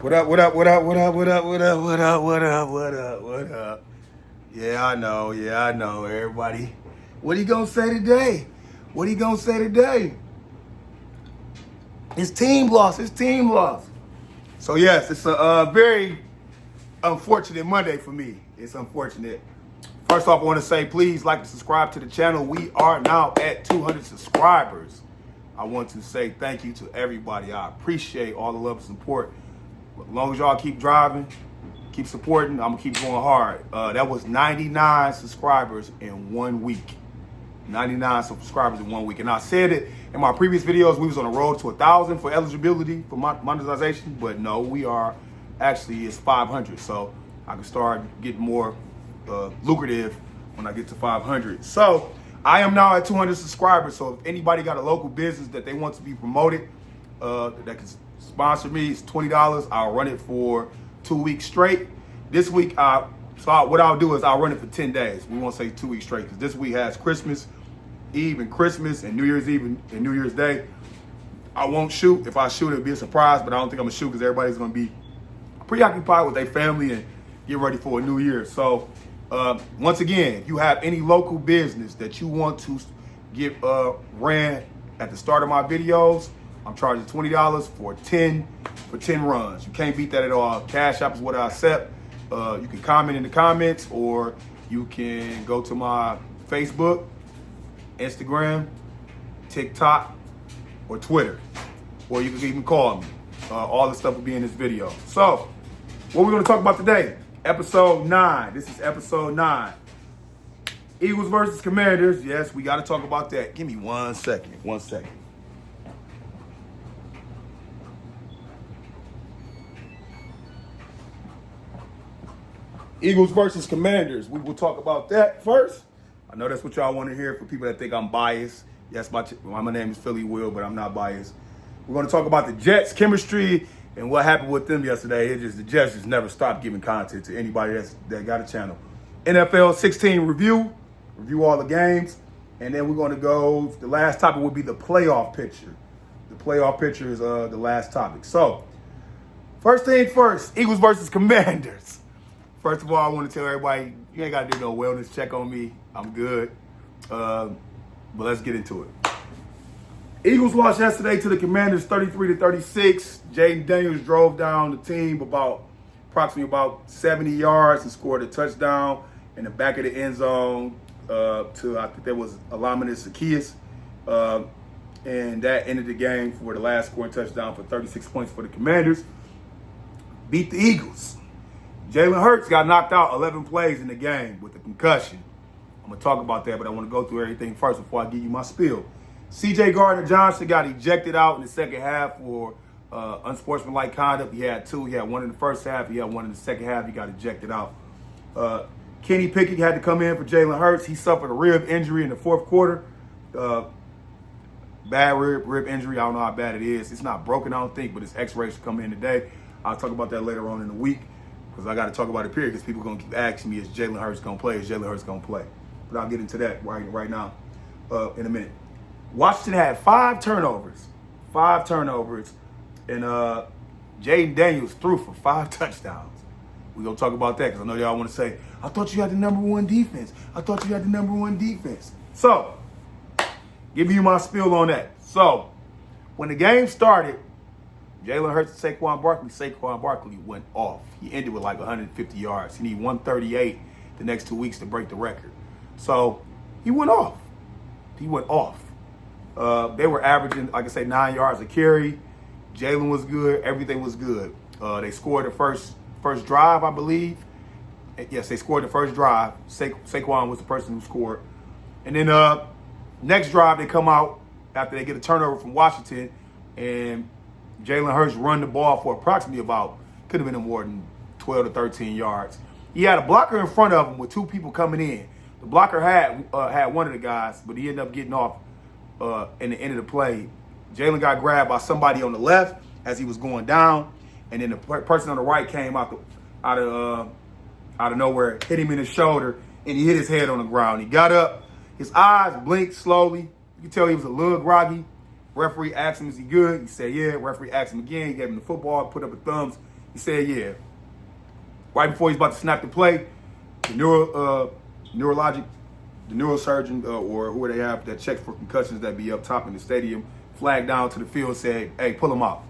What up, what up, what up, what up, what up, what up, what up, what up, what up, what up? Yeah, I know, everybody. What he gonna say today? What he gonna say today? His team lost, So yes, it's a very unfortunate Monday for me. It's unfortunate. First off, I want to say please like and subscribe to the channel. We are now at 200 subscribers. I want to say thank you to everybody. I appreciate all the love and support. As long as y'all keep driving, keep supporting, I'm going to keep going hard. That was 99 subscribers in 1 week. 99 subscribers in 1 week. And I said it in my previous videos, we was on the road to 1,000 for eligibility for monetization. But no, we are actually, it's 500. So I can start getting more lucrative when I get to 500. So I am now at 200 subscribers. So if anybody got a local business that they want to be promoted, that can sponsor me, it's $20. I'll run it for 2 weeks straight. This week, what I'll do is I'll run it for 10 days. We won't say 2 weeks straight because this week has Christmas Eve and Christmas and New Year's Eve and New Year's Day. I won't shoot. If I shoot, it'll be a surprise, but I don't think I'm gonna shoot because everybody's gonna be preoccupied with their family and get ready for a new year. So once again, if you have any local business that you want to get ran at the start of my videos, I'm charging $20 for 10 runs. You can't beat that at all. Cash App is what I accept. You can comment in the comments, or you can go to my Facebook, Instagram, TikTok, or Twitter, or you can even call me. All the stuff will be in this video. So, what we're going to talk about today? Episode 9. This is episode 9. Eagles versus Commanders. Yes, we got to talk about that. Give me 1 second. 1 second. Eagles versus Commanders. We will talk about that first. I know that's what y'all want to hear for people that think I'm biased. Yes, my name is Philly Will, but I'm not biased. We're going to talk about the Jets' chemistry and what happened with them yesterday. The Jets just never stopped giving content to anybody that got a channel. NFL 16 review all the games, and then we're going to go. The last topic will be the playoff picture. The playoff picture is the last topic. So, first thing first, Eagles versus Commanders. First of all, I want to tell everybody, you ain't got to do no wellness check on me. I'm good. But let's get into it. Eagles lost yesterday to the Commanders 33-36. Jayden Daniels drove down the team approximately about 70 yards and scored a touchdown in the back of the end zone to, I think that was Alaminus Zaccheaus. And that ended the game for the last scoring touchdown for 36 points for the Commanders. Beat the Eagles. Jalen Hurts got knocked out 11 plays in the game with a concussion. I'm going to talk about that, but I want to go through everything first before I give you my spiel. C.J. Gardner-Johnson got ejected out in the second half for unsportsmanlike conduct. He had 2. He had 1 in the first half. He had 1 in the second half. He got ejected out. Kenny Pickett had to come in for Jalen Hurts. He suffered a rib injury in the fourth quarter. Bad rib injury. I don't know how bad it is. It's not broken, I don't think, but his x-rays should come in today. I'll talk about that later on in the week, because I got to talk about it, period, because people are going to keep asking me, is Jalen Hurts going to play? Is Jalen Hurts going to play? But I'll get into that right now in a minute. Washington had 5 turnovers. 5 turnovers. And Jayden Daniels threw for 5 touchdowns. We're going to talk about that because I know y'all want to say, I thought you had the number 1 defense. So, giving you my spiel on that. So, when the game started, Jalen Hurts and Saquon Barkley went off. He ended with like 150 yards. He needed 138 the next 2 weeks to break the record. So he went off. They were averaging, like I say, 9 yards a carry. Jalen was good. Everything was good. They scored the first drive, I believe. Yes, they scored the first drive. Saquon was the person who scored. And then next drive, they come out after they get a turnover from Washington, and Jalen Hurts run the ball for approximately could have been more than 12 to 13 yards. He had a blocker in front of him with 2 people coming in. The blocker had one of the guys, but he ended up getting off in the end of the play. Jalen got grabbed by somebody on the left as he was going down, and then the person on the right came out of nowhere, hit him in the shoulder, and he hit his head on the ground. He got up, his eyes blinked slowly. You could tell he was a little groggy. Referee asked him, is he good? He said, yeah. Referee asked him again. He gave him the football, put up a thumbs. He said, yeah. Right before he's about to snap the play, the neurosurgeon or who they have that checks for concussions that be up top in the stadium flagged down to the field and said, hey, pull him out.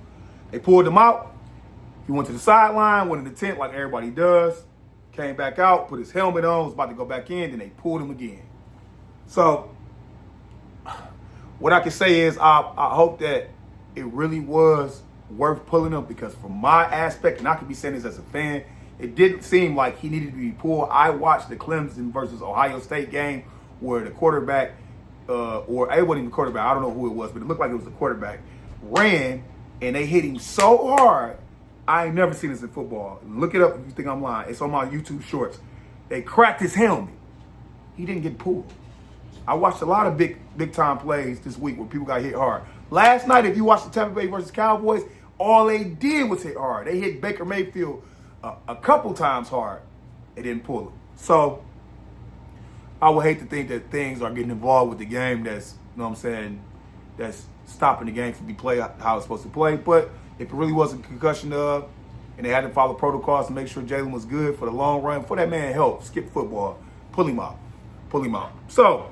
They pulled him out. He went to the sideline, went in the tent like everybody does, came back out, put his helmet on, was about to go back in, then they pulled him again. So what I can say is I hope that it really was worth pulling him, because from my aspect, and I could be saying this as a fan, it didn't seem like he needed to be pulled. I watched the Clemson versus Ohio State game where the quarterback, or it wasn't even the quarterback, I don't know who it was, but it looked like it was the quarterback, ran, and they hit him so hard. I ain't never seen this in football. Look it up if you think I'm lying. It's on my YouTube shorts. They cracked his helmet. He didn't get pulled. I watched a lot of big time plays this week where people got hit hard. Last night, if you watched the Tampa Bay versus Cowboys, all they did was hit hard. They hit Baker Mayfield a couple times hard. They didn't pull him. So I would hate to think that things are getting involved with the game that's, you know what I'm saying, that's stopping the game from be played how it's supposed to play. But if it really was a concussion and they had to follow protocols to make sure Jalen was good for the long run, for that man help, skip football, pull him out. So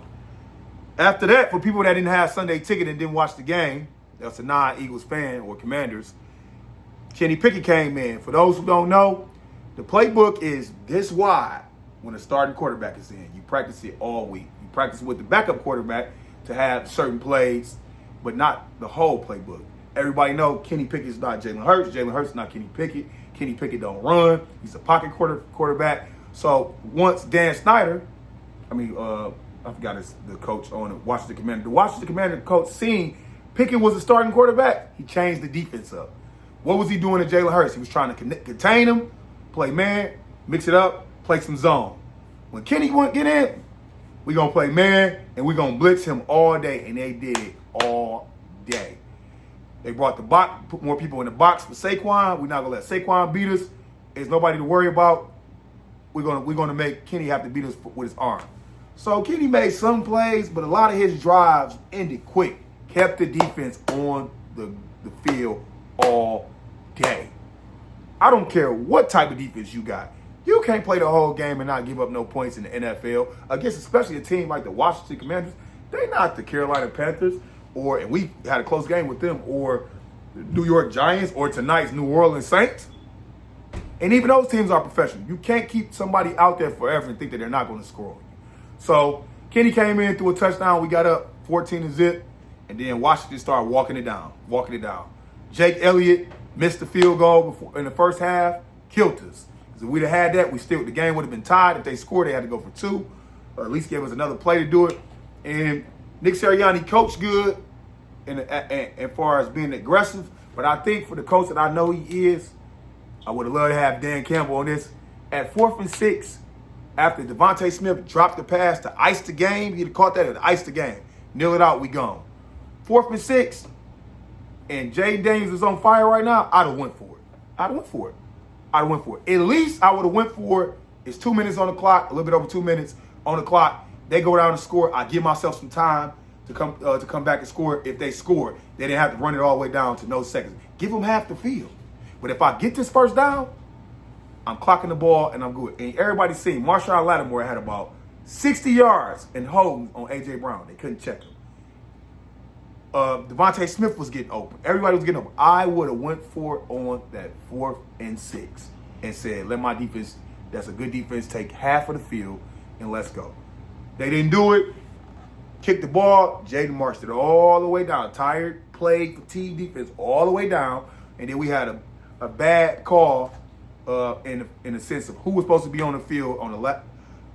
after that, for people that didn't have Sunday ticket and didn't watch the game, that's a non-Eagles fan or Commanders, Kenny Pickett came in. For those who don't know, the playbook is this wide when a starting quarterback is in. You practice it all week. You practice with the backup quarterback to have certain plays, but not the whole playbook. Everybody know Kenny Pickett's not Jalen Hurts. Jalen Hurts is not Kenny Pickett. Kenny Pickett don't run. He's a pocket quarterback. So once Dan Snyder, I forgot the coach on it, Washington Commander. The Washington Commander coach seen Pickett was a starting quarterback, he changed the defense up. What was he doing to Jalen Hurts? He was trying to contain him, play man, mix it up, play some zone. When Kenny won't get in, we're going to play man, and we're going to blitz him all day, and they did it all day. They brought the box, put more people in the box for Saquon. We're not going to let Saquon beat us. There's nobody to worry about. We're going to make Kenny have to beat us with his arm. So Kenny made some plays, but a lot of his drives ended quick. Kept the defense on the field all day. I don't care what type of defense you got. You can't play the whole game and not give up no points in the NFL against especially a team like the Washington Commanders. They're not the Carolina Panthers, and we had a close game with them, or the New York Giants, or tonight's New Orleans Saints. And even those teams are professional. You can't keep somebody out there forever and think that they're not going to score on you. So Kenny came in, threw a touchdown. We got up 14-0, and then Washington started walking it down. Jake Elliott missed the field goal in the first half, killed us. If we'd have had that, the game would have been tied. If they scored, they had to go for 2, or at least give us another play to do it. And Nick Sirianni coached good as far as being aggressive, but I think for the coach that I know he is, I would have loved to have Dan Campbell on this. At 4th and 6, after Devontae Smith dropped the pass to ice the game, he'd have caught that and iced the game. Kneel it out, we gone. 4th and 6, and Jay Daniels is on fire right now, I'd have went for it. At least I would have went for it. It's 2 minutes on the clock, a little bit over 2 minutes on the clock. They go down and score. I give myself some time to come back and score. If they score, they didn't have to run it all the way down to no seconds. Give them half the field. But if I get this first down, I'm clocking the ball and I'm good. And everybody's seen Marshawn Lattimore had about 60 yards and holding on A.J. Brown. They couldn't check him. Devontae Smith was getting open. Everybody was getting open. I would have went for it on that 4th and 6 and said, let my defense, that's a good defense, take half of the field and let's go. They didn't do it. Kicked the ball. Jaden marched it all the way down. Tired, played, fatigued defense all the way down. And then we had a bad call in the sense of who was supposed to be on the field on the left.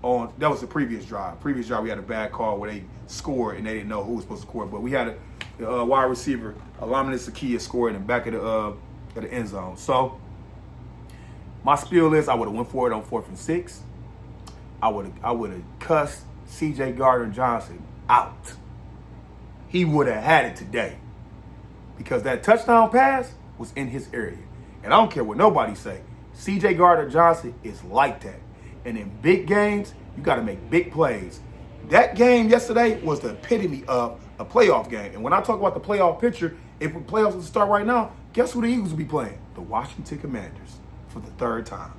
That was the previous drive. We had a bad call where they scored and they didn't know who was supposed to score. But we had a wide receiver, Alameda Sakia, scored in the back of the end zone. So my spiel is I would have went for it on 4th and 6. I would have cussed C.J. Gardner-Johnson out. He would have had it today because that touchdown pass was in his area. And I don't care what nobody say. C.J. Gardner-Johnson is like that. And in big games, you got to make big plays. That game yesterday was the epitome of a playoff game. And when I talk about the playoff picture, if the playoffs would start right now, guess who the Eagles will be playing? The Washington Commanders. for the third time.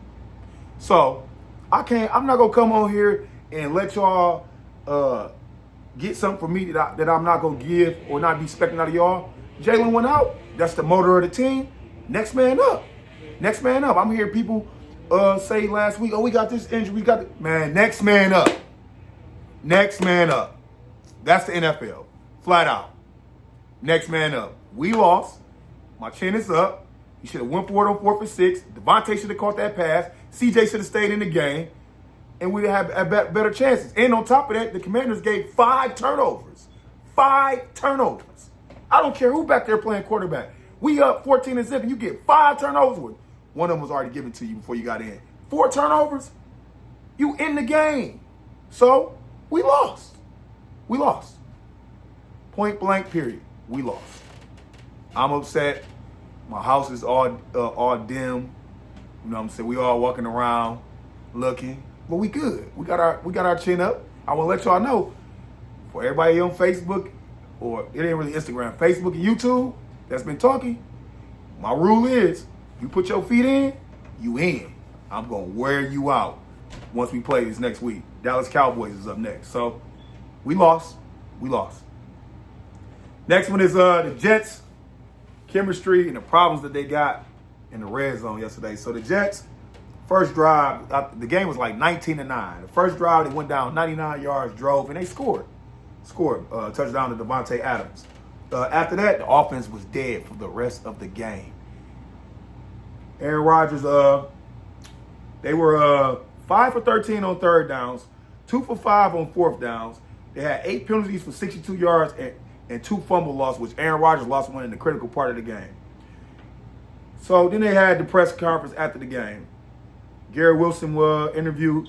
So I'm not gonna come on here and let y'all get something from me that I'm not gonna give or not be expecting out of y'all. Jalen went out. That's the motor of the team. Next man up. Next man up. I'm hearing people say last week, oh, we got this injury. Man, next man up. Next man up. That's the NFL. Flat out. Next man up. We lost. My chin is up. He should have went for it on 4th and 6. Devontae should have caught that pass. CJ should have stayed in the game. And we'd have better chances. And on top of that, the Commanders gave 5 turnovers. 5 turnovers. I don't care who back there playing quarterback. We up 14-0, and you get 5 turnovers. One of them was already given to you before you got in. 4 turnovers, you in the game. So, we lost. We lost. Point blank, period. We lost. I'm upset. My house is all dim. You know what I'm saying? We all walking around looking. But we good. We got our chin up. I want to let y'all know, for everybody on Facebook, or it ain't really Instagram, Facebook and YouTube that's been talking, my rule is, you put your feet in, you in. I'm going to wear you out once we play this next week. Dallas Cowboys is up next. So, we lost. We lost. Next one is the Jets' chemistry and the problems that they got in the red zone yesterday. So, the Jets, first drive, the game was like 19-9. The first drive, they went down 99 yards, drove, and they scored. Touchdown to Devontae Adams. After that, the offense was dead for the rest of the game. Aaron Rodgers, they were 5 for 13 on third downs, 2 for 5 on fourth downs. They had 8 penalties for 62 yards and 2 fumble losses, which Aaron Rodgers lost one in the critical part of the game. So then they had the press conference after the game. Garrett Wilson was interviewed.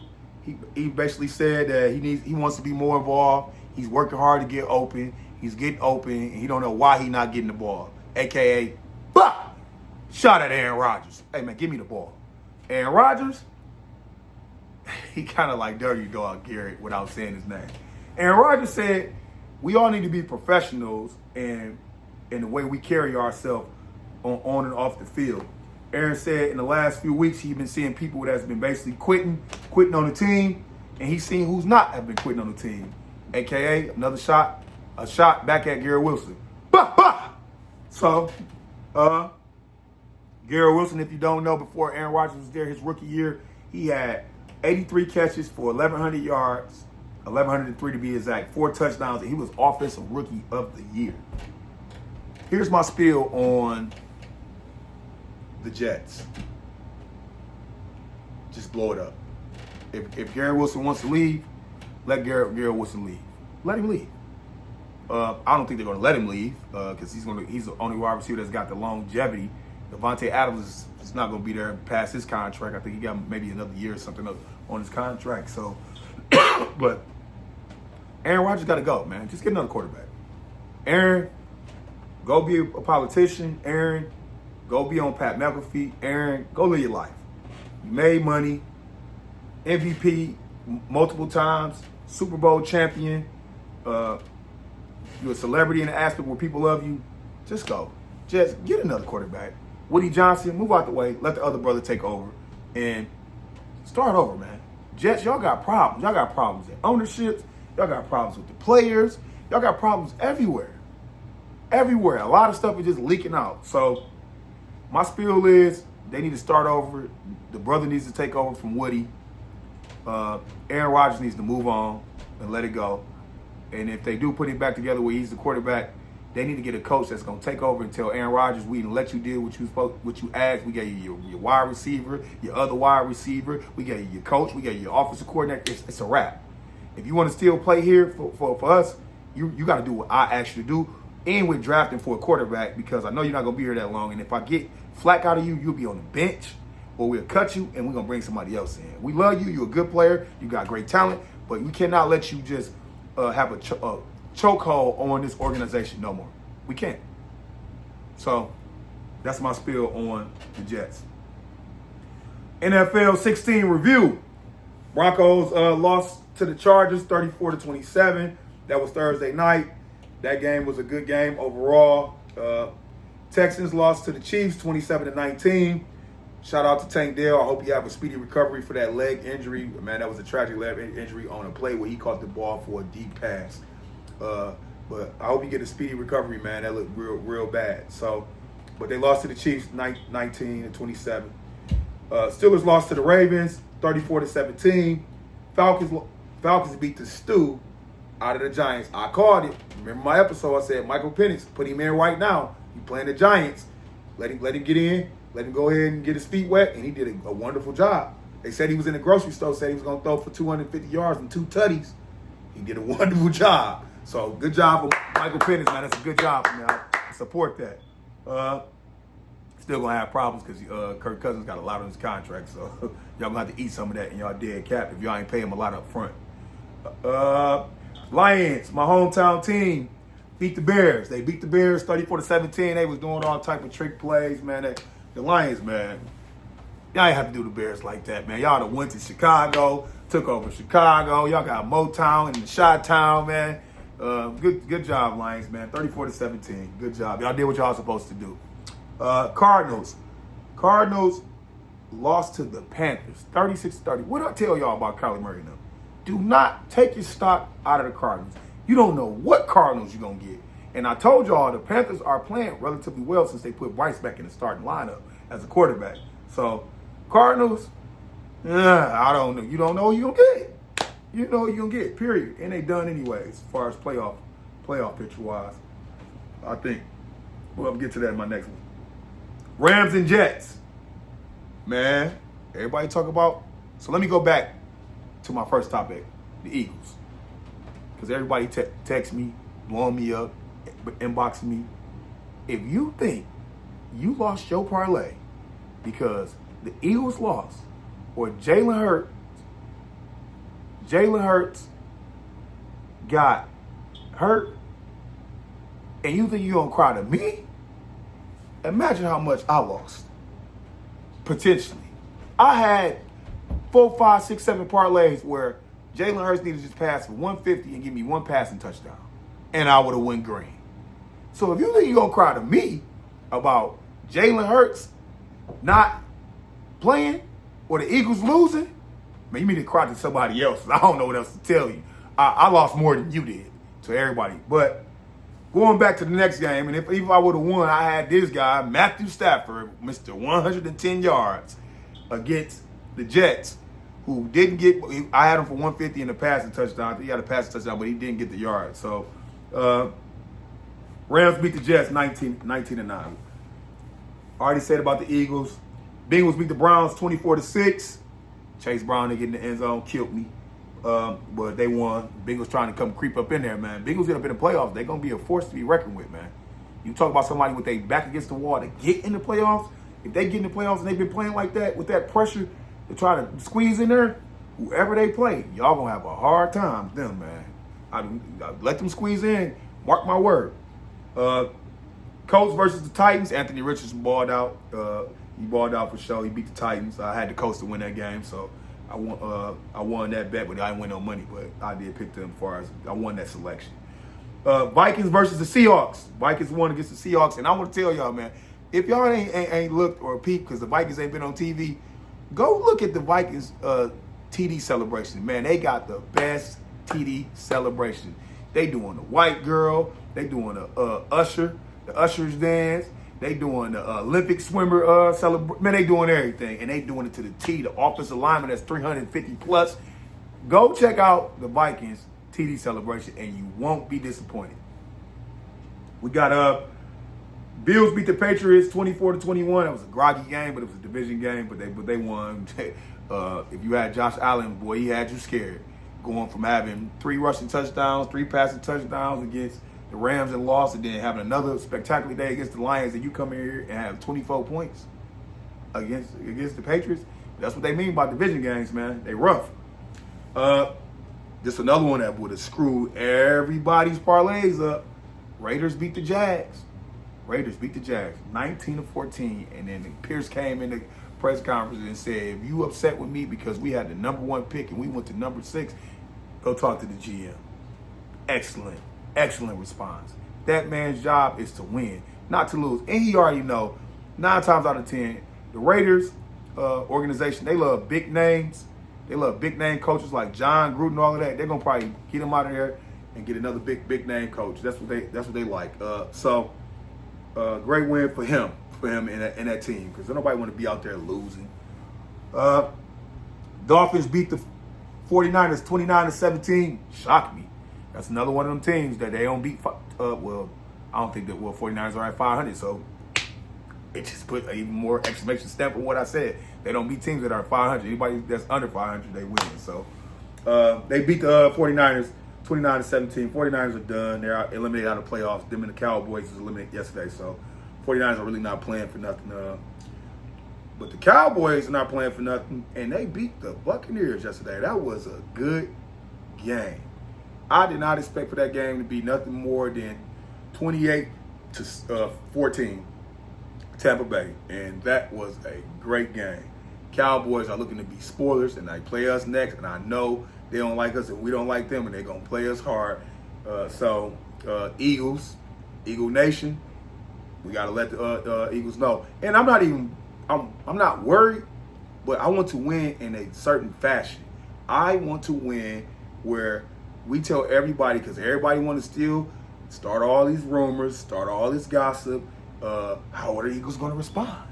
He basically said that he wants to be more involved. He's working hard to get open. He's getting open, and he don't know why he's not getting the ball. AKA, bah! Shot at Aaron Rodgers. Hey, man, give me the ball. Aaron Rodgers, he kind of like dirty dog Garrett without saying his name. Aaron Rodgers said, we all need to be professionals in the way we carry ourselves on and off the field. Aaron said in the last few weeks, he's been seeing people that's been basically quitting on the team, and he's seen who's not have been quitting on the team. AKA, a shot back at Garrett Wilson. Bah, bah! So, Garrett Wilson, if you don't know, before Aaron Rodgers was there his rookie year, he had 83 catches for 1,100 yards, 1,103 to be exact, 4 touchdowns, and he was Offensive Rookie of the Year. Here's my spiel on the Jets. Just blow it up. If Garrett Wilson wants to leave, let Garrett Wilson leave. Let him leave. I don't think they're going to let him leave because he's the only wide receiver that's got the longevity. Devontae Adams is not going to be there past his contract. I think he got maybe another year or something on his contract. So, but Aaron Rodgers got to go, man. Just get another quarterback. Aaron, go be a politician. Aaron, go be on Pat McAfee. Aaron, go live your life. You made money. MVP multiple times. Super Bowl champion. You're a celebrity in the aspect where people love you. Just go. Just get another quarterback. Woody Johnson, move out the way. Let the other brother take over. And start over, man. Jets, y'all got problems. Y'all got problems in ownership. Y'all got problems with the players. Y'all got problems everywhere. Everywhere. A lot of stuff is just leaking out. So my spiel is they need to start over. The brother needs to take over from Woody. Aaron Rodgers needs to move on and let it go. And if they do put him back together where he's the quarterback, they need to get a coach that's going to take over and tell Aaron Rodgers, we didn't let you do what you asked. We gave you your wide receiver, your other wide receiver. We gave you your coach. We gave you your offensive coordinator. It's a wrap. If you want to still play here for us, you got to do what I asked you to do. And we're drafting for a quarterback because I know you're not going to be here that long. And if I get flack out of you, you'll be on the bench or we'll cut you and we're going to bring somebody else in. We love you. You're a good player. You got great talent. But we cannot let you just have a chokehold on this organization no more. We can't. So that's my spiel on the Jets. NFL 16 review. Broncos lost to the Chargers 34-27. That was Thursday night. That game was a good game overall. Texans lost to the Chiefs 27-19. Shout out to Tank Dell. I hope you have a speedy recovery for that leg injury. Man, that was a tragic leg injury on a play where he caught the ball for a deep pass. But I hope you get a speedy recovery, man. That looked real bad. So, but they lost to the Chiefs 19-27. Steelers lost to the Ravens 34-17. Falcons beat the stew out of the Giants. I called it. Remember my episode? I said Michael Penix, put him in right now. He playing the Giants. Let him get in. Let him go ahead and get his feet wet, and he did a wonderful job. They said he was in the grocery store, said he was going to throw for 250 yards and 2 tutties. He did a wonderful job. So good job for Michael Penix, man. That's a good job for me. I support that. Still going to have problems because Kirk Cousins got a lot on his contract, so y'all going to have to eat some of that in y'all dead cap if y'all ain't pay him a lot up front. Lions, my hometown team, beat the Bears. They beat the Bears 34-17. They was doing all type of trick plays, man. The Lions, man, y'all ain't have to do the Bears like that, man. Y'all done went to Chicago, took over Chicago. Y'all got Motown and the Chi-Town, man. Good job, Lions, man. 34-17. Good job. Y'all did what y'all supposed to do. Cardinals lost to the Panthers 36-30. What did I tell y'all about Kyler Murray now? Do not take your stock out of the Cardinals. You don't know what Cardinals you're going to get. And I told y'all the Panthers are playing relatively well since they put Bryce back in the starting lineup as a quarterback. So, Cardinals, I don't know. You don't know who you're going to get. You know who you're going to get, period. And they done anyway as far as playoff picture-wise. I think we'll get to that in my next one. Rams and Jets. Man, everybody talk about. So let me go back to my first topic, the Eagles. Because everybody text me, blowing me up, inboxing me. If you think you lost your parlay because the Eagles lost or Jalen Hurts got hurt and you think you're going to cry to me, imagine how much I lost. Potentially. I had 4, 5, 6, 7 parlays where Jalen Hurts needed to just pass for 150 and give me 1 passing touchdown. And I would have went green. So if you think you're going to cry to me about Jalen Hurts not playing or the Eagles losing, man, you need to cry to somebody else. I don't know what else to tell you. I lost more than you did to everybody. But going back to the next game, and if I would have won, I had this guy, Matthew Stafford, Mr. 110 yards against the Jets, who didn't get – I had him for 150 in the passing touchdown. He got a passing touchdown, but he didn't get the yards. So, Rams beat the Jets 19-9. I already said about the Eagles. Bengals beat the Browns 24-6. Chase Brown, they get in the end zone, killed me. But they won. Bengals trying to come creep up in there, man. Bengals get up in the playoffs. They're going to be a force to be reckoned with, man. You talk about somebody with their back against the wall to get in the playoffs. If they get in the playoffs and they've been playing like that with that pressure to try to squeeze in there, whoever they play, y'all going to have a hard time with them, man. I let them squeeze in. Mark my word. Colts versus the Titans. Anthony Richardson balled out. He balled out for sure. He beat the Titans. I had the Colts to win that game, so I won that bet, but I didn't win no money. But I did pick them as far as I won that selection. Vikings versus the Seahawks. Vikings won against the Seahawks, and I want to tell y'all, man, if y'all ain't looked or peeped because the Vikings ain't been on TV, go look at the Vikings TD celebration. Man, they got the best TD celebration. They doing the white girl. They doing the Usher's dance. They doing the Olympic swimmer celebration. Man, they doing everything, and they doing it to the T. The offensive lineman that's 350 plus. Go check out the Vikings TD celebration, and you won't be disappointed. We got Bills beat the Patriots 24-21. It was a groggy game, but it was a division game. But they won. If you had Josh Allen, boy, he had you scared. Going from having 3 rushing touchdowns, 3 passing touchdowns against the Rams and lost, and then having another spectacular day against the Lions, and you come in here and have 24 points against the Patriots. That's what they mean by division games, man. They rough. This another one that would have screwed everybody's parlays up. Raiders beat the Jags. 19-14. And then Pierce came in the press conference and said, if you upset with me because we had the number 1 pick and we went to number 6, go talk to the GM. Excellent response. That man's job is to win, not to lose. And he already know 9 times out of 10, the Raiders, organization, they love big names. They love big name coaches like John Gruden and all of that. They're gonna probably get him out of there and get another big name coach. That's what they like. Great win for him in that team, because nobody want to be out there losing. Dolphins beat the 49ers 29-17. Shocked me. That's another one of them teams that they don't beat. Well, I don't think that 49ers are at 500, so it just put an even more exclamation stamp on what I said. They don't beat teams that are 500. Anybody that's under 500, they win. So they beat the 49ers 29-17. 49ers are done. They're eliminated out of the playoffs. Them and the Cowboys was eliminated yesterday. So 49ers are really not playing for nothing. But the Cowboys are not playing for nothing, and they beat the Buccaneers yesterday. That was a good game. I did not expect for that game to be nothing more than 28-14 Tampa Bay, and that was a great game. Cowboys are looking to be spoilers, and they play us next, and I know they don't like us and we don't like them, and they're going to play us hard. Eagles, Eagle Nation, we got to let the Eagles know. And I'm not worried, but I want to win in a certain fashion. I want to win where we tell everybody, because everybody want to still start all these rumors, start all this gossip. How are the Eagles going to respond?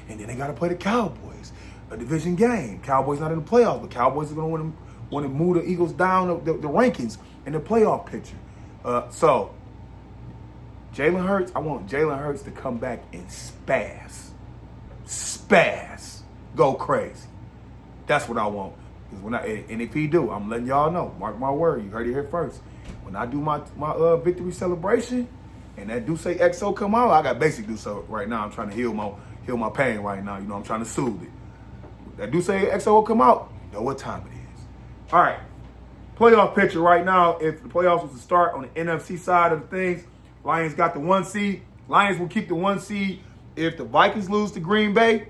And then they got to play the Cowboys, a division game. Cowboys not in the playoffs, but Cowboys are going to want to move the Eagles down the rankings in the playoff picture. So Jalen Hurts, I want Jalen Hurts to come back and spaz, go crazy. That's what I want. And if he do, I'm letting y'all know. Mark my word. You heard it here first. When I do my victory celebration, and that Duce XO come out, I got basic Duce right now. I'm trying to heal my pain right now. You know, I'm trying to soothe it. That Duce XO come out, you know what time it is. All right. Playoff picture right now. If the playoffs was to start on the NFC side of the things, Lions got the 1 seed. Lions will keep the 1 seed if the Vikings lose to Green Bay,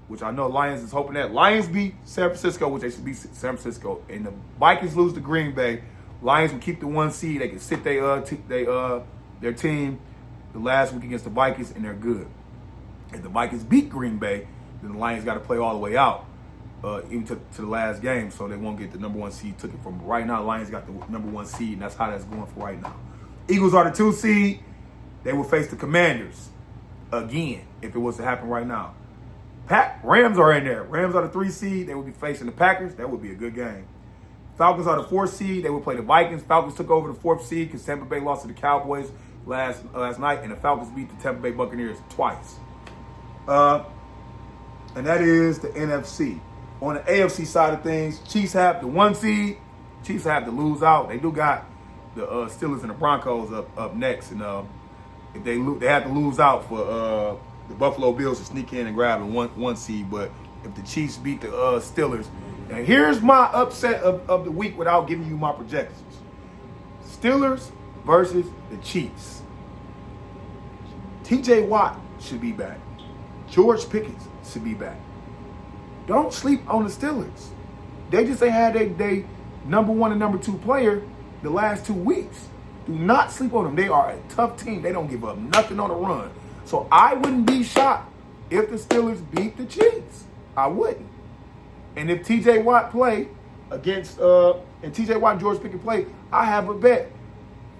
which I know Lions is hoping that. Lions beat San Francisco, which they should beat San Francisco, and the Vikings lose to Green Bay. Lions will keep the 1 seed. They can sit their team the last week against the Vikings, and they're good. If the Vikings beat Green Bay, then the Lions got to play all the way out, even to the last game, so they won't get the number 1 seed took it from. But right now, Lions got the number 1 seed, and that's how that's going for right now. Eagles are the 2 seed. They will face the Commanders again if it was to happen right now. Rams are in there. Rams are the 3 seed. They will be facing the Packers. That would be a good game. Falcons are the 4 seed. They will play the Vikings. Falcons took over the 4th seed because Tampa Bay lost to the Cowboys last night, and the Falcons beat the Tampa Bay Buccaneers twice. And that is the NFC. On the AFC side of things, Chiefs have the 1 seed. Chiefs have to lose out. They do got the Steelers and the Broncos up next, and if they have to lose out for the Buffalo Bills to sneak in and grab the 1 seed. But if the Chiefs beat the Steelers, and here's my upset of the week without giving you my projections: Steelers versus the Chiefs. T.J. Watt should be back. George Pickens should be back. Don't sleep on the Steelers. They just ain't had their number 1 and number 2 player the last 2 weeks. Do not sleep on them. They are a tough team. They don't give up nothing on the run. So I wouldn't be shocked if the Steelers beat the Chiefs. I wouldn't. And if T.J. Watt play against and T.J. Watt and George Pickens play, I have a bet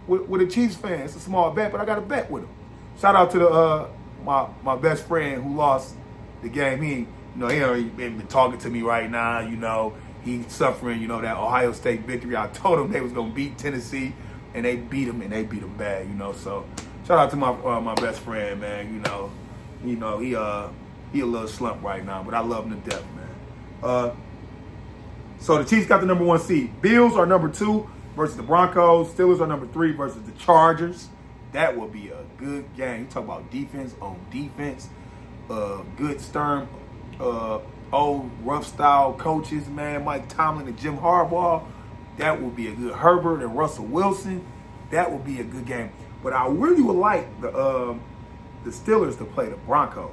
with a Chiefs fan. It's a small bet, but I got a bet with him. Shout out to the my best friend who lost the game. He ain't been talking to me right now. You know, he's suffering, that Ohio State victory. I told him they was gonna beat Tennessee, and they beat him, and they beat him bad. So shout out to my best friend, man. He a little slump right now, but I love him to death, man. So the Chiefs got the number 1 seed. Bills are number 2 versus the Broncos. Steelers are number 3 versus the Chargers. That will be a good game. You talk about defense on defense. Good stern, old rough style coaches, man. Mike Tomlin and Jim Harbaugh. That will be a good. Herbert and Russell Wilson. That will be a good game. But I really would like the Steelers to play the Broncos.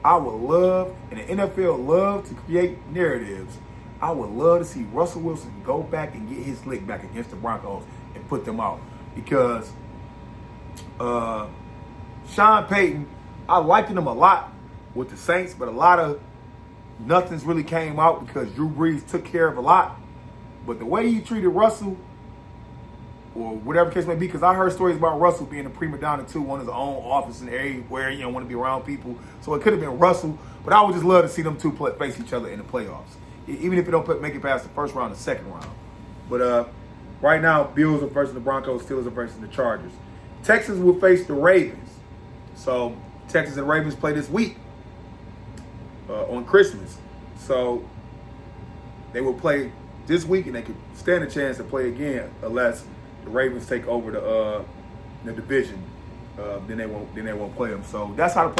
I would love, and the NFL love to create narratives. I would love to see Russell Wilson go back and get his lick back against the Broncos and put them out. Because Sean Payton, I liked him a lot with the Saints, but a lot of nothing's really came out because Drew Brees took care of a lot. But the way he treated Russell, or whatever case may be, because I heard stories about Russell being a prima donna too, wanting his own office and everywhere, want to be around people. So it could have been Russell, but I would just love to see them two face each other in the playoffs, even if it don't make it past the first round, the second round. But right now, Bills are versus the Broncos, Steelers are versus the Chargers. Texans will face the Ravens. So Texans and Ravens play this week on Christmas. So they will play this week, and they could stand a chance to play again unless the Ravens take over the division. Then they won't play them. So that's how the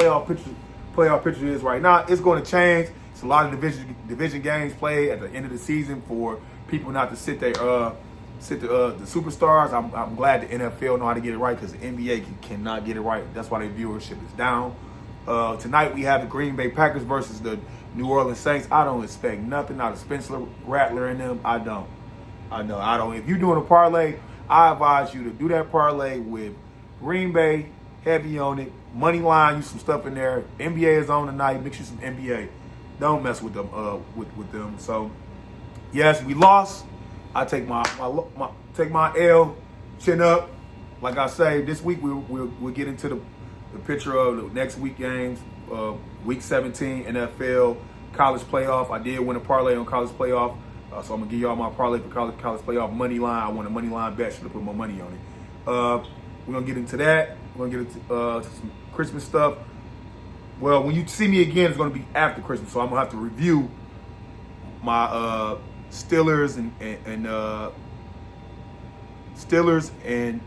playoff picture is right now. It's going to change. It's a lot of division games played at the end of the season for people not to sit the superstars. I'm glad the NFL know how to get it right, because the NBA cannot get it right. That's why their viewership is down. Tonight we have the Green Bay Packers versus the New Orleans Saints. I don't expect nothing out of Spencer Rattler and them. I don't. If you're doing a parlay, I advise you to do that parlay with Green Bay, heavy on it, money line, use some stuff in there. NBA is on tonight. Mix you some NBA. Don't mess with them. With them. So yes, we lost. I take my L, chin up. Like I say, this week we'll get into the picture of the next week games. Week 17 NFL college playoff. I did win a parlay on college playoff, so I'm gonna give y'all my parlay for college playoff money line. I won a money line bet. Should have put more money on it. We're gonna get into that. We're gonna get into some Christmas stuff. Well, when you see me again, it's gonna be after Christmas, so I'm gonna have to review my Steelers and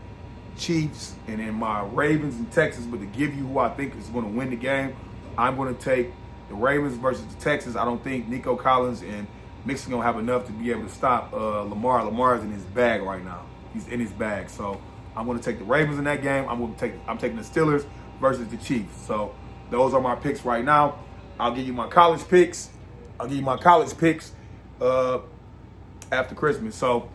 Chiefs, and then my Ravens and Texans. But to give you who I think is going to win the game, I'm going to take the Ravens versus the Texans. I don't think Nico Collins and Mixon going to have enough to be able to stop Lamar. Lamar's in his bag right now. He's in his bag. So I'm going to take the Ravens in that game. I'm taking the Steelers versus the Chiefs. So those are my picks right now. I'll give you my college picks. After Christmas. So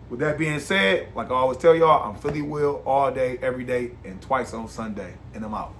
with that being said, like I always tell y'all, I'm Philly Will all day, every day, and twice on Sunday. And I'm out.